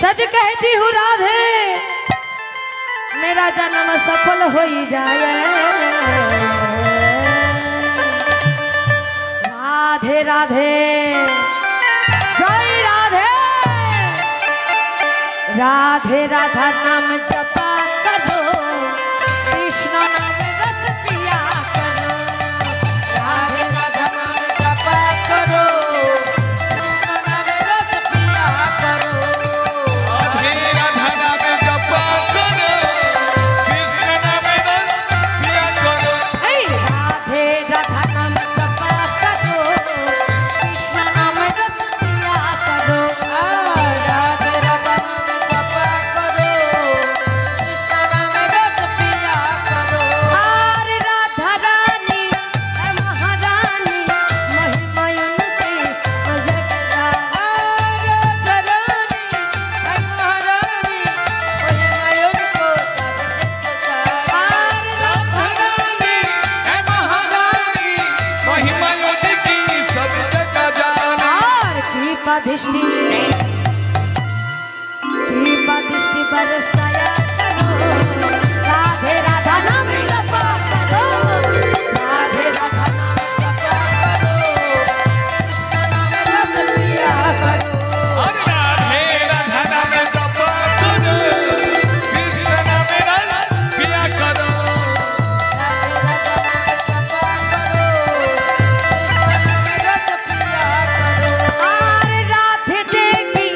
सच कहती हूँ राधे मेरा जन्म सफल हो ही जाए। राधे राधे जय राधे राधे राधा नाम जपा करो कृष्ण नाम रस पिया करो। राधे राधा नाम जपा करो कृष्ण नाम रस पिया करो। राधे राधा नाम जपा करो कृष्ण नाम रस पिया करो। राधे राधा नाम जपा करो कृष्ण नाम रस पिया करो। राधे राधा नाम जपा करो कृष्ण नाम रस पिया करो। आरे राधा रानी है महारानी महिमा उनकी सब जगह। राधा रानी है महारानी महिमा उनको सब जगह। राधा रानी है महारानी महिमा उनकी सब जगह जाना। कृपा दृष्टि बरसाया करो। राधे राधा नाम जपा करो राधे राधा नाम जपा करो कृष्ण नाम रस पिया करो। राधे राधा नाम जपा करो कृष्ण नाम रस पिया करो। राधे देगी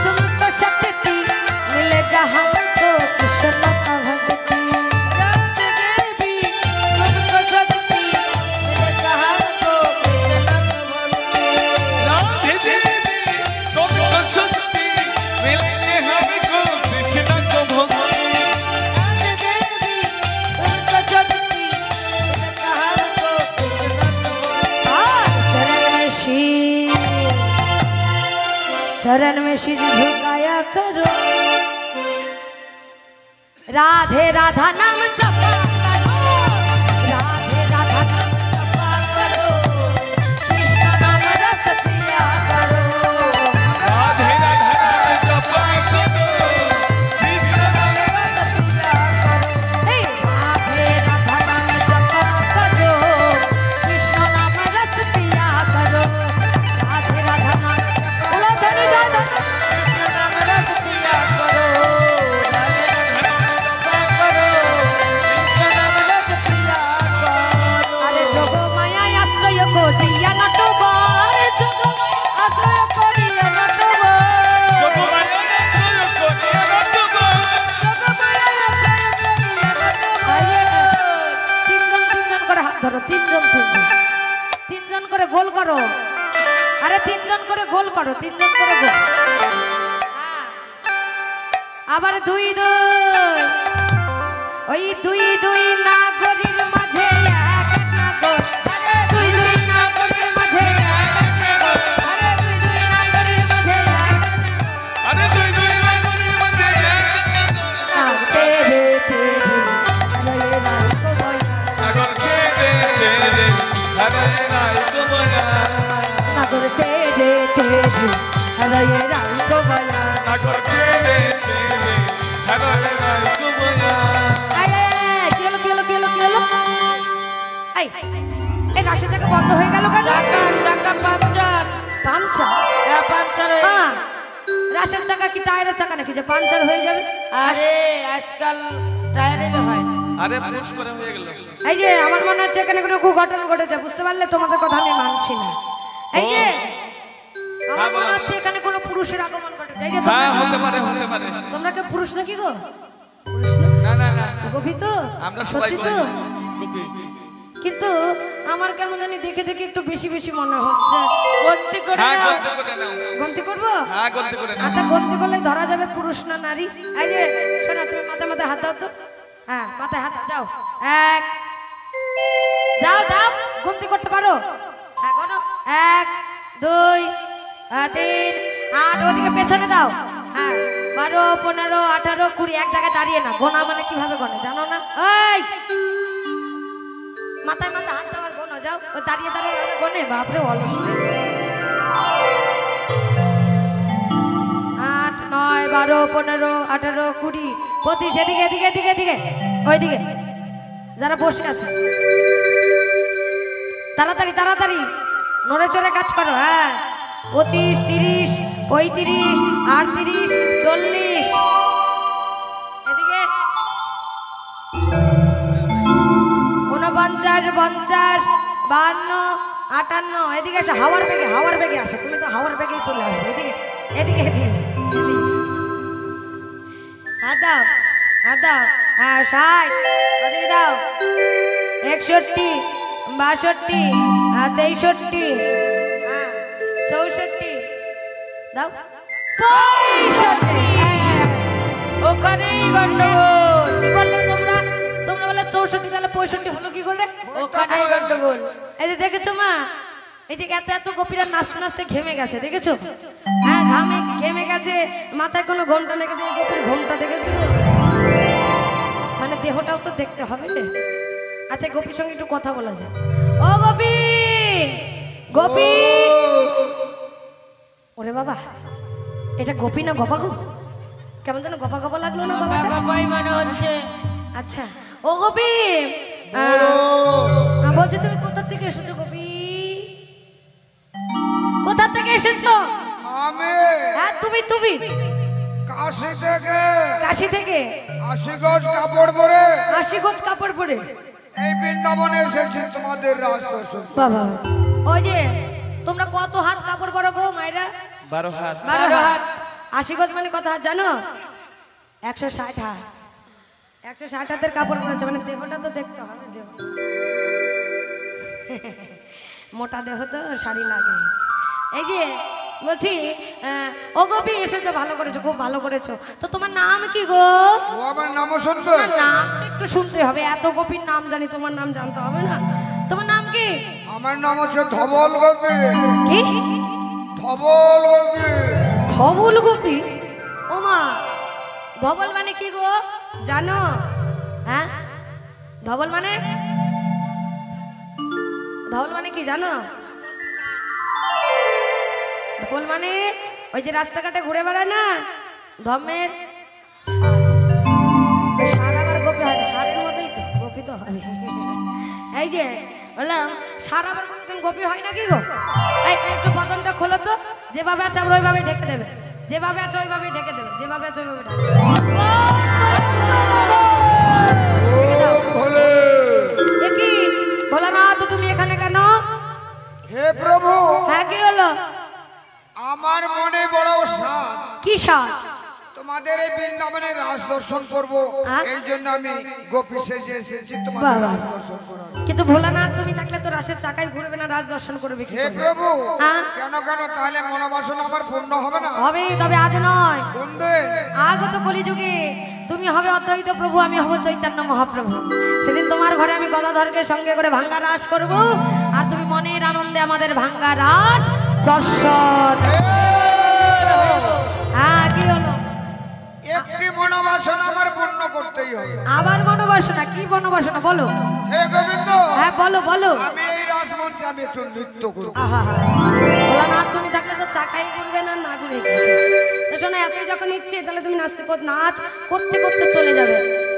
तुमको शक्ति मिलेगा हमको कृष्ण का भक्ति। राधे देगी तुमको शक्ति मिलेगा हमको कृष्ण का भक्ति। राधे देवी तुमको शक्ति मिले हमको कृष्ण को भक्ति। राधे देवी तुमको शक्ति मिलेगा हमको कृष्ण का भक्ति। चरण में शीश झुकाया करो। राधे राधा नाम जपा करो राधे राधा नाम जपा करो कृष्ण नाम रस पिया करो। राधे राधा नाम जपा करो कृष्ण नाम रस पिया करो। राधे राधा नाम जपा करो कृष्ण नाम रस पिया करो। राधे राधा नाम बोलो धनी राधा कृष्ण नाम रस पिया करो। राधे राधा नाम जपा करो कृष्ण नाम रस पिया करो। अरे जोगो माया आश्रय को दिया न तो बार जोगो आश्रय को दिया न तो बार जोगो माया आश्रय को दिया न तो बार जोगो माया आश्रय को दिया न तो बार। তিনজন করে হাত ধরো তিনজন করে গোল করো। আরে তিনজন করে গোল করো তিনজন করে গোল। আবার দুই দুই ওই দুই দুই নাগরির মাঝে এক এক নাগর। আরে দুই দুই নাগরির মাঝে এক এক নাগর। আরে দুই দুই নাগরির মাঝে এক এক নাগর। अरे दुई दुई नागरी मध्य नाग तेरे तेरे अरे राम को बोला। नागर तेरे तेरे हरे नाई तुमना। नागर तेरे तेरे अरे राम को बोला। नागर तेरे तेरे हरे नाई तुमना। আরে কেলো কেলো কেলো কেলো এই এই রাশি থেকে বন্ধ হয়ে গেল কেন? চাকা পাঞ্চার পাঞ্চার পাঞ্চার হ্যাঁ রাশের চাকা কি টায়ারের চাকা নাকি যে পাঞ্চার হয়ে যাবে? আরে আজকাল টায়ারে হয়। अरे पुश करे हो गया। এই যে আমার মনে হচ্ছে এখানে কোনো ঘটনা ঘটেছে বুঝতে পারলে তোমাদের কথা আমি মানছি না। এই যে আমার মনে হচ্ছে এখানে কোনো পুরুষের আগমন ঘটেছে। এই যে हाँ होते पारे होते पारे। তোমরা কি পুরুষ নাকি গো? পুরুষ না ना ना ना গোপী তো আমরা সবাই সত্যি তো? গোপী। কিন্তু আমার কেমন জানি দেখে দেখে একটু বেশি বেশি মনে হচ্ছে। গন্তি করে हाँ নাও। गलती करे ना। গন্তি করবো? हाँ गलती करे ना। আচ্ছা গন্তি করলে ধরা যাবে পুরুষ না নারী। এই যে শোনা তুমি মাথায় মাথায় হাত দাও তো। হ্যাঁ মাথায় হাত দাও। এক যাও যাও গন্তি করতে পারো? হ্যাঁ গণো। 1 2 3 8 ওদিকে পেছনে দাও। হ্যাঁ 12 15 18 20 এক জায়গায় দাঁড়িয়ে না। গোনা মানে কিভাবে গনে জানো না? এই মাথায় মাথায় হাত দেওয়ার গোনা যাও। ও দাঁড়িয়ে দাঁড়িয়ে গনে বাপরে অলস। 8 9 12 15 18 20 25 এদিকে এদিকে এদিকে এদিকে ওইদিকে যারা বসে আছে তাড়াতাড়ি তাড়াতাড়ি নড়ে চড়ে কাজ করো। হ্যাঁ 25 30 35 38 40 এদিকে 49 50 52 58 এদিকে আসো হাওয়ার বেগে আসো তুমি তো হাওয়ার বেগেই চলে আসো এদিকে এদিকে এদিকে দাও দাও হ্যাঁ 60 ওদিকে দাও 61 62 63 হ্যাঁ 64 দাও 65 ওখানেই গন্ডগোল। কি বললে তোমরা তোমরা বলে 64 তাহলে 65 হলো কি করে? ওখানেই গন্ডগোল। এই যে দেখেছো মা এই যে এত এত গোপীরা নাচতে নাচতে ঘেমে গেছে দেখেছো? হ্যাঁ ঘেমে গেছে মাথায় কোনো ঘোমটা নেই এই গোপীর ঘোমটা দেখেছো? মানে দেহটাও তো দেখতে হবে। আচ্ছা গোপীর সঙ্গে একটু কথা বলা যায়। ও গোপী গোপী ওরে বাবা এটা গোপী না গপা গো? কেমন যেন গপা গপা লাগলো না গলাটা? গপাই মনে হচ্ছে। আচ্ছা ও গোপী বলছি তুমি কোথা থেকে এসেছো গোপী? কোথা থেকে এসেছো? আমি হ্যাঁ তুমি তুমি কাশি থেকে কাশি থেকে 80 গজ কাপড় পরে 80 গজ কাপড় পরে এই বৃন্দাবনে এসেছি তোমাদের রাজদর্শন। বাবা ওই যে তোমরা কত হাত কাপড় পরো গো মায়েরা? 12 হাত। 12 হাত। 80 গজ মানে কত হাত জানো? 160 হাত। 160 হাতের কাপড় পরেছে মানে দেহটা তো দেখতে হবে। দেহ মোটা দেহ তো শাড়ি লাগে। এই যে বলছি ও গোপী এসেছো ভালো করেছো খুব ভালো করেছো। তো তোমার নাম কি গো? ও আমার নাম শুনবে? তোমার নাম তো একটু শুনতে হবে। এত গোপীর নাম জানি তোমার নাম জানতে হবে না? তোমার নাম কি? আমার নাম হচ্ছে ধবল গোপী। কি ধবল গোপী? ধবল গোপী? ও মা ধবল মানে কি গো জানো? হ্যাঁ ধবল মানে কি জানো? ধবল মানে ওই যে রাস্তাঘাটে ঘুরে বেড়ায় না ধর্মের সার আবার গোপী হয় সারের মতোই তো গোপী তো হবে। এই যে বললাম সার আবার কোনোদিন গোপী হয় নাকি গো? এই একটু বদনটা খোলো তো যেভাবে আছে আমরা ওইভাবে ঢেকে দেবে যেভাবে আছে ওইভাবে ঢেকে দেবে যেভাবে আছে ওইভাবে ঢেকে দেবে। ভোলে দেখি ভোলানাথ তুমি এখানে কেন? হে প্রভু হ্যাঁ কি হলো? আমার মনে বড় সাধ কি সার? তোমাদের এই বৃন্দাবনে রাজ দর্শন করবো এই জন্য আমি গোপী সেজে এসেছি তোমাদের বাবা। রাজ দর্শন করার। কিন্তু ভোলানাথ তুমি থাকলে তো রাশের চাকায় ঘুরবে না রাজ দর্শন করবে কি হে করে? প্রভু হ্যাঁ? কেন তাহলে মনোবাসনা আমার পূর্ণ হবে না? হবে তবে আজ নয় কোন দিন? আগত কলিযুগে তুমি হবে অদ্বৈত প্রভু আমি হব চৈতন্য মহাপ্রভু। সেদিন তোমার ঘরে আমি গদাধরকে সঙ্গে করে ভাঙ্গা রাস করব আর তুমি মনের আনন্দে আমাদের ভাঙ্গা রাস দর্শন। হ্যাঁ কি হলো? একটি মনোবাসনা আমার পূর্ণ করতেই হবে। আবার মনোবাসনা? কি মনোবাসনা বলো? হে গোবিন্দ হ্যাঁ বলো বলো। আমি এই রাসমঞ্চে আমি একটু নৃত্য করব। আহা ভোলানাথ তুমি থাকলে তো চাকাই করবে না নাচবে কি? তো শোনো এতই যখন ইচ্ছে তাহলে তুমি নাচ করতে করতে চলে যাবে।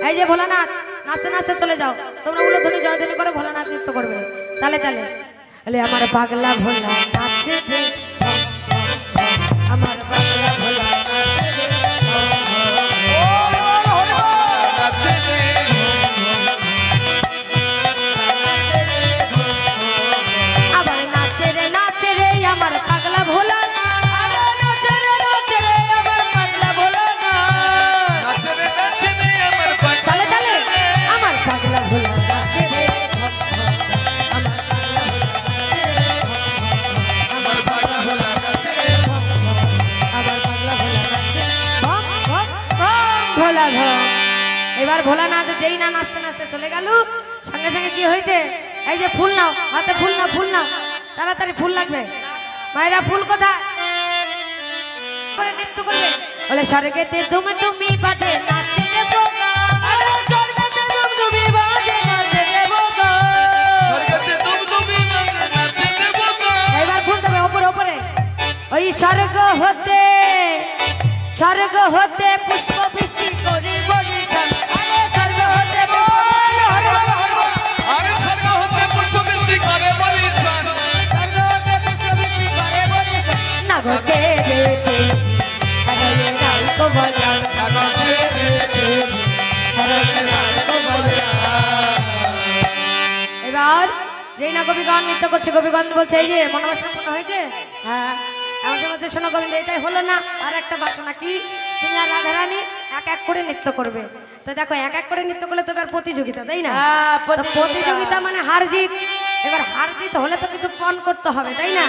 এই যে ভোলানাথ নাচতে নাচতে চলে যাও তোমরা উলুধ্বনি জয়ধ্বনি করে ভোলানাথ নৃত্য করবে। তাহলে আমার পাগলা ভোলা নাচছে রে, আমার পাগলা ভোলা নাচছে রে। আবার নাচে রে আমার পাগলা ভোলা আবার নাচে রে আমার পাগলা ভোলা তাহলে আমার পাগলা ভোলা নাচে রে আমার পাগলা ভোলা নাচে রে আমার পাগলা ভোলা নাচে ভম ভম ভম ভোলা ভম। এবার ভোলানাথ যেই না নাচতে নাচতে চলে গেল সঙ্গে সঙ্গে কি হয়েছে? এই যে ফুল নাও হাতে ফুল নাও তাড়াতাড়ি ফুল লাগবে। মায়েরা ফুল কোথায়? করে নৃত্য করবে বলে স্বর্গেতে তুমি বাজে নাচতে দেবো আরে স্বর্গেতে তুমি বাজে নাচতে দেবো এবার ফুল দেবে ওপরে ওই স্বর্গ হতে স্বর্গ হতে পুষ্প বৃষ্টি করি বরিশান আরে স্বর্গ হতে আরে স্বর্গ হতে পুষ্প বৃষ্টি করে বলিদান না ঘটে রে আরে রাই কো বলা এবার যেই না কবিগণ নৃত্য করছে কবিগণ বলছে এই যে মনোবাসনা পূর্ণ হয়েছে হ্যাঁ আমাদের মধ্যে শোনো গোবিন্দ এটাই হলো না আর একটা বাসনা কি তুমি আর রাধারানী এক এক করে নৃত্য করবে তো দেখো এক এক করে নৃত্য করলে তো এবার প্রতিযোগিতা তাই না তো প্রতিযোগিতা মানে হার জিত এবার হার জিত হলে তো কিছু পণ করতে হবে তাই না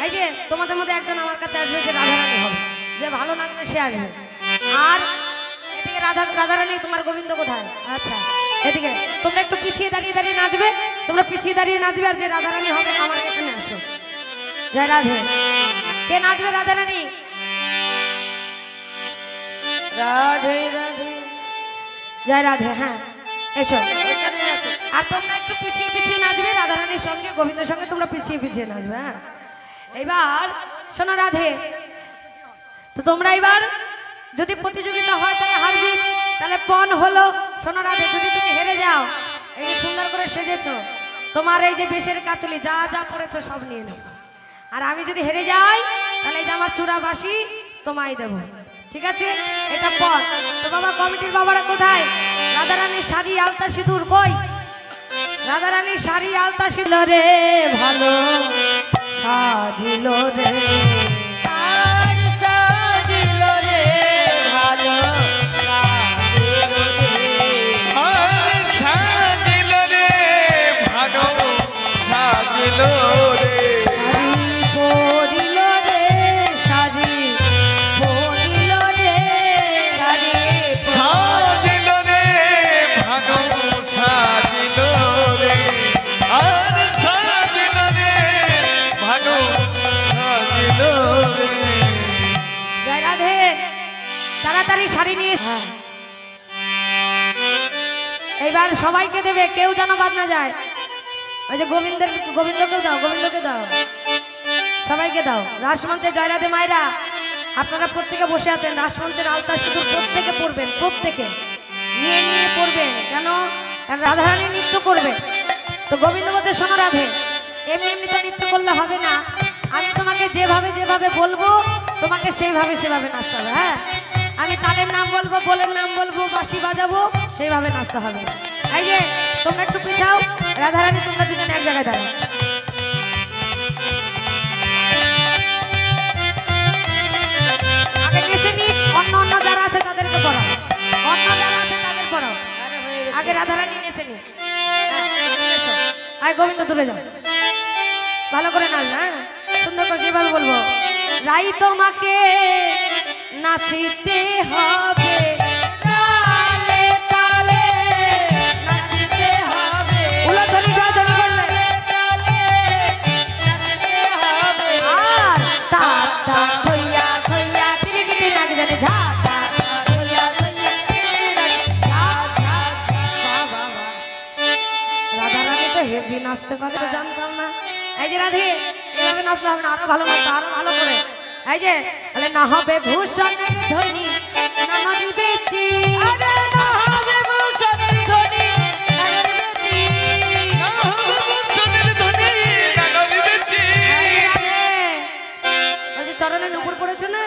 এই যে তোমাদের মধ্যে একজন আমার কাছে আসবে যে রাধারানী হবে যে ভালো নাচবে সে আসবে আর এদিকে রাধারানী তোমার গোবিন্দ কোথায় আচ্ছা এদিকে তোমরা একটু পিছিয়ে দাঁড়িয়ে দাঁড়িয়ে নাচবে তোমরা পিছিয়ে দাঁড়িয়ে নাচবে আর যে রাধারানী হবে আমার এখানে আসো জয় রাধে কে নাচবে রাধারানী রাধে রাধে জয় রাধে হ্যাঁ এসো আর তোমরা একটু পিছিয়ে পিছিয়ে নাচবে রাধারানীর সঙ্গে গোবিন্দের সঙ্গে তোমরা পিছিয়ে পিছিয়ে নাচবে হ্যাঁ এইবার শোনো রাধে তো তোমরা এবার যদি প্রতিযোগিতা হয় তাহলে হারবি তাহলে পণ হলো শোনো রাধে যদি তুমি হেরে যাও এই যে সুন্দর করে সেজেছো তোমার এই যে বেশের কাচলি যা যা পড়েছো সব নিয়ে নেবো আর আমি যদি হেরে যাই তাহলে এই যে আমার চূড়া বাসি তোমায় দেবো ঠিক আছে এটা পণ তো বাবা কমিটির বাবারা কোথায় রাধারানীর শাড়ি আলতা সিঁদুর কই রাধারানীর শাড়ি আলতা সিঁদুর রে ভালো সাজিল রে তাড়াতাড়ি শাড়ি নিয়ে এইবার সবাইকে দেবে কেউ যেন বাদ না যায় ওই যে গোবিন্দকে দাও সবাইকে দাও রাসমঞ্চে জয় রাধে মায়েরা আপনারা প্রত্যেকে বসে আছেন রাসমঞ্চের আলতা সিঁদুর প্রত্যেকে পড়বেন প্রত্যেকে নিয়ে নিয়ে পড়বেন কেন রাধারানী নৃত্য করবে তো গোবিন্দ বলতে শোনো রাধে এমনি এমনি তো নৃত্য করলে হবে না আমি তোমাকে যেভাবে যেভাবে বলবো তোমাকে সেইভাবে সেভাবে নাচতে হবে হ্যাঁ আমি তালের নাম বলবো বোলের নাম বলবো বাঁশি বাজাবো সেইভাবে নাচতে হবে এই যে তোমরা একটু পিছাও রাধারানী তোমরা দুজন এক জায়গায় দাঁড়াও আগে নিচে নি অন্য যারা আছে তাদেরকে পড়াও অন্য যারা আছে তাদের পড়াও আগে রাধারানী নিচে নি আর গোবিন্দ দূরে যাও ভালো করে নাচ হ্যাঁ সুন্দর করে যেভাবে বলবো রাই তোমাকে নাচিতে হবে তালে তালে নাচিতে হবে উলাধনি গাধনি করবে তালে নাচিতে হবে আর তা তা থইয়া থইয়া তিরি তিরি নাচ জানে ঝা তা থইয়া থইয়া তিরি নাচ ঝা ঝা বাবা রাধারানী তো হেভি নাচতে পারে তো জানতাম না এই যে রাধে এভাবে নাচতে হবে না আরো ভালো নাচতে আরো ভালো করে এই যে তাহলে না হবে ভূষণের ধ্বনি না নদীবে আরে না হবে ভূষণের ধ্বনি না নদীবে না হবে ভূষণের ধ্বনি না নদীবে ওই যে চরণে নুপুর পড়েছে না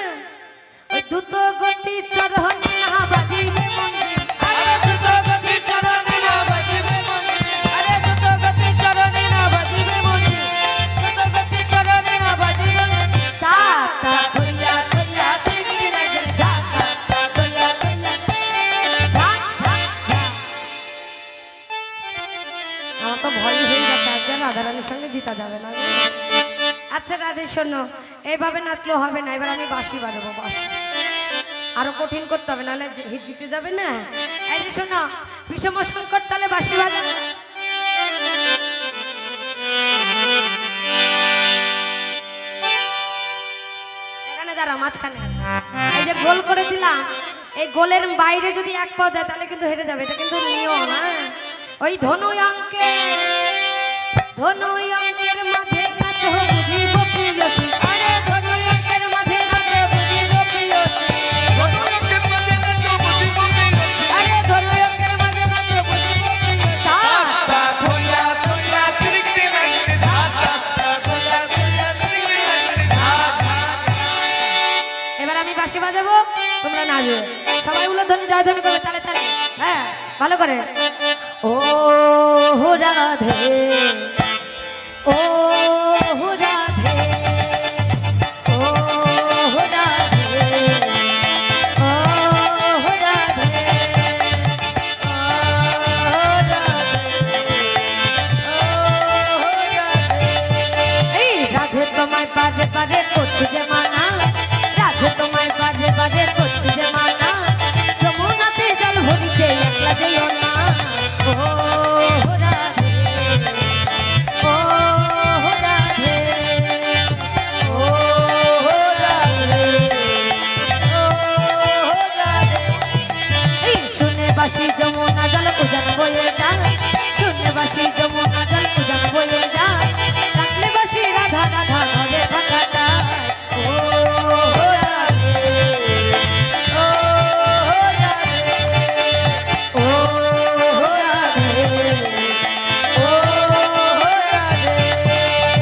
ওই দ্রুত গতি চরণ না বাজিবে মন্দির আরে দ্রুত গতি চরণে না বাজিবে মন্দির আরে দ্রুত গতি চরণে না বাজিবে মন্দির দ্রুত গতি চরণে না বাজিবে তা তা থইয়া থইয়া তিরি রাজে তা তা থইয়া থইয়া তা তা আমার তো ভয় হয়ে যাচ্ছে আজকে রাধারানীর সঙ্গে জিতা যাবে না আচ্ছা রাধে শোনো এইভাবে নাচলেও হবে না এবার আমি বাঁশি বাজাবো বাঁশি আরো কঠিন করতে হবে নাহলে জিতে যাবে না এই যে শোনো বিষম সংকট তাহলে বাঁশি বাজাবো এখানে দাঁড়া মাঝখানে এই যে গোল করে দিলাম এই গোলের বাইরে যদি এক পাওয়া যায় তাহলে কিন্তু হেরে যাবে এটা কিন্তু নিয়ম হ্যাঁ ওই ধনু অঙ্কের মাঝে নাচ বুঝিব প্রিয়সী আরে ধনু অঙ্কের মাঝে নাচ বুঝিব প্রিয়সী বাঁশি বাজাবো তোমরা নাচবে সবাই উলুধ্বনি জয়ধ্বনি করবে তালে তালে হ্যাঁ ভালো করে ও রাধে ও রাধে ও রাধে ও রাধে এই রাধে তোমায় পারে পারে করছি যে মানা রাধে তোমায় পারে পারে করছি যে মানা যমুনাতে জল ভরিতে একলা যেও না ও রাধে ও রাধে ও রাধে ও রাধে এই শুনে বাসি যমুনা জল উজান বয়ে যায় শুনে বাসি যমুনা জল উজান বয়ে যায় ডাকলে বাসি রাধা রাধা ঘরে থাকাটা ও রাধে ও রাধে ও রাধে ও রাধে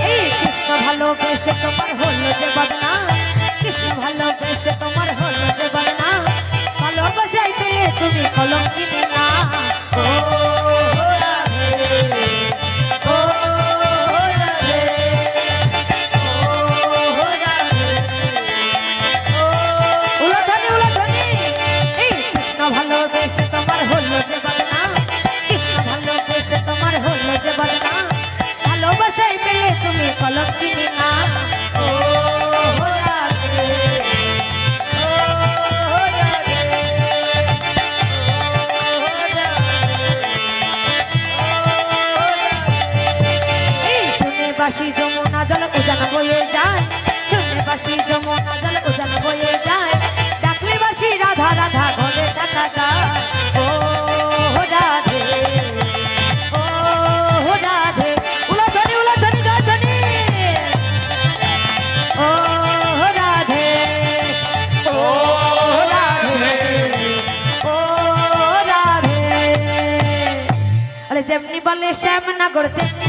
এই কৃষ্ণ ভালোবেসে তোমার হলো যে বদনাম কৃষ্ণ ভালোবেসে তোমার হলো যে বদনাম ভালোবাসাই পেয়ে তুমি কলঙ্কিনী না ও রাধে ও রাধে ও রাধে ও উলুধ্বনি উলুধ্বনি এই কৃষ্ণ ভালোবেসে তোমার হলো যে বদনাম কৃষ্ণ ভালোবেসে তোমার হলো যে বদনাম ভালোবাসাই পেলে তুমি কলঙ্কিনী না ও রাধে ও রাধে এই শুনে বাসি যমুনা জল উজান বয়ে যায় শুনে বাসি যমুনা জল উজান বয়ে যায় ডাকলে বাসি রাধা রাধা ঘরে থাকা যায় ও রাধে ও রাধে উলুধ্বনি উলুধ্বনি জয়ধ্বনি ও রাধে ও রাধে ও রাধে আরে যেমনি বলে শ্যামনগর তেমনি